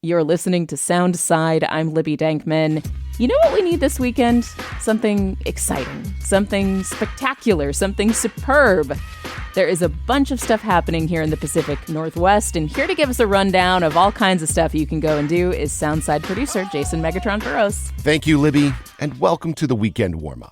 You're listening to Soundside. I'm Libby Dankman. You know what we need this weekend? Something exciting, something spectacular, something superb. There is a bunch of stuff happening here in the Pacific Northwest, and here to give us a rundown of all kinds of stuff you can go and do is Soundside producer Jason Megatron Burrows. Thank you, Libby, and welcome to the Weekend Warmup.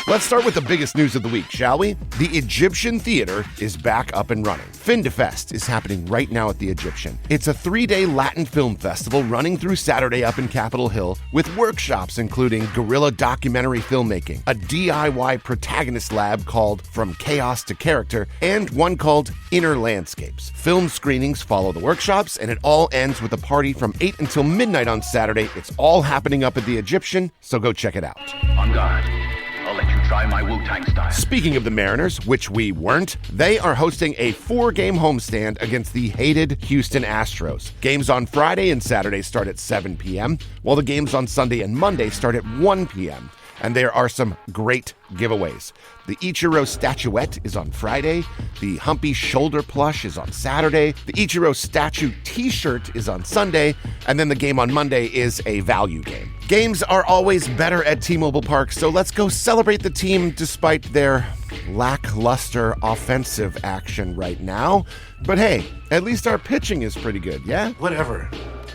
Let's start with the biggest news of the week, shall we? The Egyptian Theater is back up and running. Findafest is happening right now at the Egyptian. It's a 3-day Latin film festival running through Saturday up in Capitol Hill with workshops including guerrilla documentary filmmaking, a DIY protagonist lab called From Chaos to Character, and one called Inner Landscapes. Film screenings follow the workshops, and it all ends with a party from 8 until midnight on Saturday. It's all happening up at the Egyptian, so go check it out. On guard. I'll let you try my Wu-Tang style. Speaking of the Mariners, which we weren't, they are hosting a 4-game homestand against the hated Houston Astros. Games on Friday and Saturday start at 7 p.m., while the games on Sunday and Monday start at 1 p.m., and there are some great giveaways. The Ichiro statuette is on Friday, the Humpy shoulder plush is on Saturday, the Ichiro statue t-shirt is on Sunday, and then the game on Monday is a value game. Games are always better at T-Mobile Park, so let's go celebrate the team despite their lackluster offensive action right now. But hey, at least our pitching is pretty good, yeah? Whatever.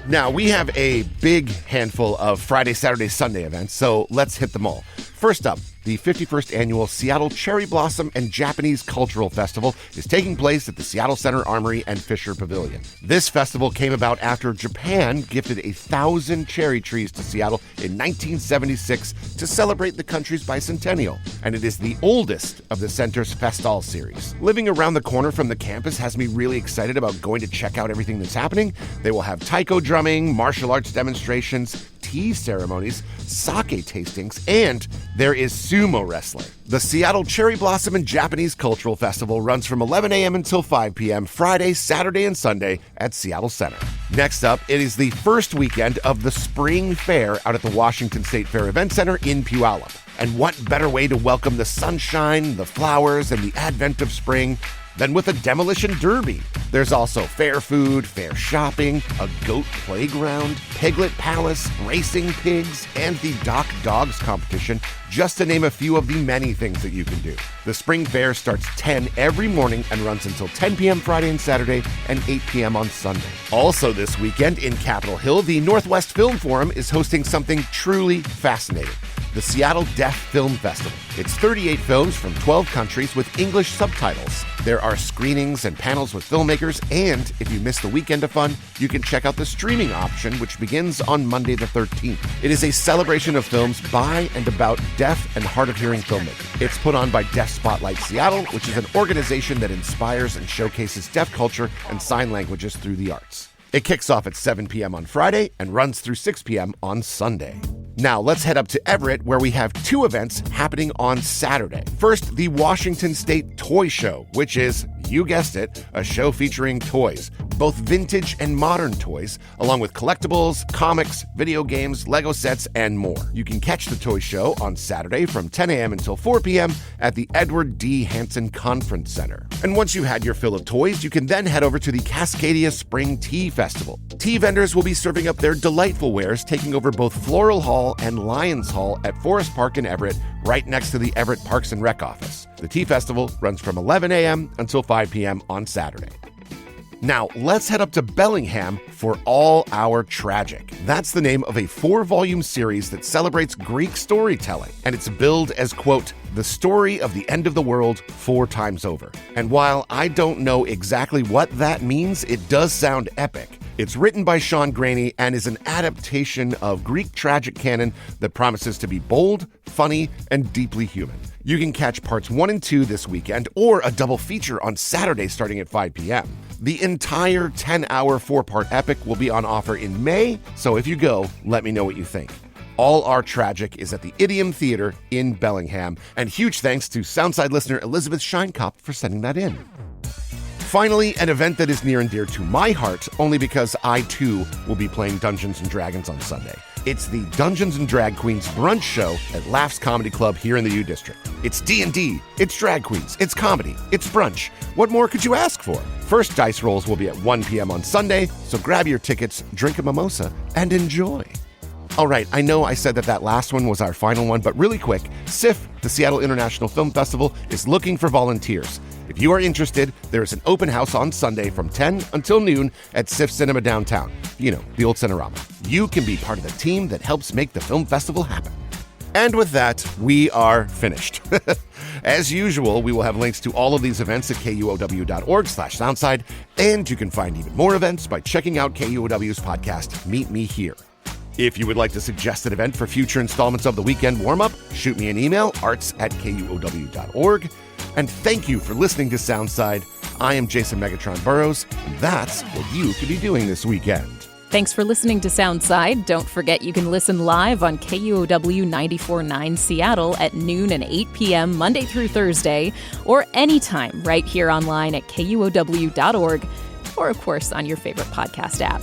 Now, we have a big handful of Friday, Saturday, Sunday events, so let's hit them all. First up, the 51st Annual Seattle Cherry Blossom and Japanese Cultural Festival is taking place at the Seattle Center Armory and Fisher Pavilion. This festival came about after Japan gifted 1,000 cherry trees to Seattle in 1976 to celebrate the country's bicentennial, and it is the oldest of the center's Festal series. Living around the corner from the campus has me really excited about going to check out everything that's happening. They will have taiko drumming, martial arts demonstrations, tea ceremonies, sake tastings, and there is sumo wrestling. The Seattle Cherry Blossom and Japanese Cultural Festival runs from 11 a.m. until 5 p.m. Friday, Saturday, and Sunday at Seattle Center. Next up, it is the first weekend of the Spring Fair out at the Washington State Fair Event Center in Puyallup. And what better way to welcome the sunshine, the flowers, and the advent of spring than with a demolition derby. There's also fair food, fair shopping, a goat playground, piglet palace, racing pigs, and the Dock Dogs competition, just to name a few of the many things that you can do. The Spring Fair starts 10 every morning and runs until 10 p.m. Friday and Saturday and 8 p.m. on Sunday. Also this weekend in Capitol Hill, the Northwest Film Forum is hosting something truly fascinating. The Seattle Deaf Film Festival. It's 38 films from 12 countries with English subtitles. There are screenings and panels with filmmakers, and if you miss the weekend of fun, you can check out the streaming option, which begins on Monday the 13th. It is a celebration of films by and about deaf and hard-of-hearing filmmakers. It's put on by Deaf Spotlight Seattle, which is an organization that inspires and showcases deaf culture and sign languages through the arts. It kicks off at 7 p.m. on Friday and runs through 6 p.m. on Sunday. Now, let's head up to Everett, where we have 2 events happening on Saturday. First, the Washington State Toy Show, which is, you guessed it, a show featuring toys, both vintage and modern toys, along with collectibles, comics, video games, Lego sets, and more. You can catch the toy show on Saturday from 10 a.m. until 4 p.m. at the Edward D. Hansen Conference Center. And once you had your fill of toys, you can then head over to the Cascadia Spring Tea Festival. Tea vendors will be serving up their delightful wares, taking over both Floral Hall and Lions Hall at Forest Park in Everett, right next to the Everett Parks and Rec office. The Tea Festival runs from 11 a.m. until 5 p.m. on Saturday. Now, let's head up to Bellingham for All Our Tragic. That's the name of a 4-volume series that celebrates Greek storytelling, and it's billed as, quote, the story of the end of the world 4 times over. And while I don't know exactly what that means, it does sound epic. It's written by Sean Graney and is an adaptation of Greek tragic canon that promises to be bold, funny, and deeply human. You can catch parts 1 and 2 this weekend, or a double feature on Saturday starting at 5 p.m. The entire 10-hour 4-part epic will be on offer in May, so if you go, let me know what you think. All Our Tragic is at the Idiom Theater in Bellingham, and huge thanks to Soundside listener Elizabeth Scheinkopf for sending that in. Finally, an event that is near and dear to my heart, only because I too will be playing Dungeons & Dragons on Sunday. It's the Dungeons & Drag Queens brunch show at Laughs Comedy Club here in the U District. It's D&D, it's drag queens, it's comedy, it's brunch. What more could you ask for? First dice rolls will be at 1 p.m. on Sunday, so grab your tickets, drink a mimosa, and enjoy. All right, I know I said that last one was our final one, but really quick, SIFF, the Seattle International Film Festival, is looking for volunteers. If you are interested, there is an open house on Sunday from 10 until noon at SIFF Cinema downtown. You know, the old Cinerama. You can be part of the team that helps make the film festival happen. And with that, we are finished. As usual, we will have links to all of these events at KUOW.org/Soundside, and you can find even more events by checking out KUOW's podcast, Meet Me Here. If you would like to suggest an event for future installments of the Weekend Warmup, shoot me an email, arts@KUOW.org. And thank you for listening to Soundside. I am Jason Megatron Burrows, and that's what you could be doing this weekend. Thanks for listening to Soundside. Don't forget you can listen live on KUOW 94.9 Seattle at noon and 8 p.m. Monday through Thursday, or anytime right here online at KUOW.org, or of course on your favorite podcast app.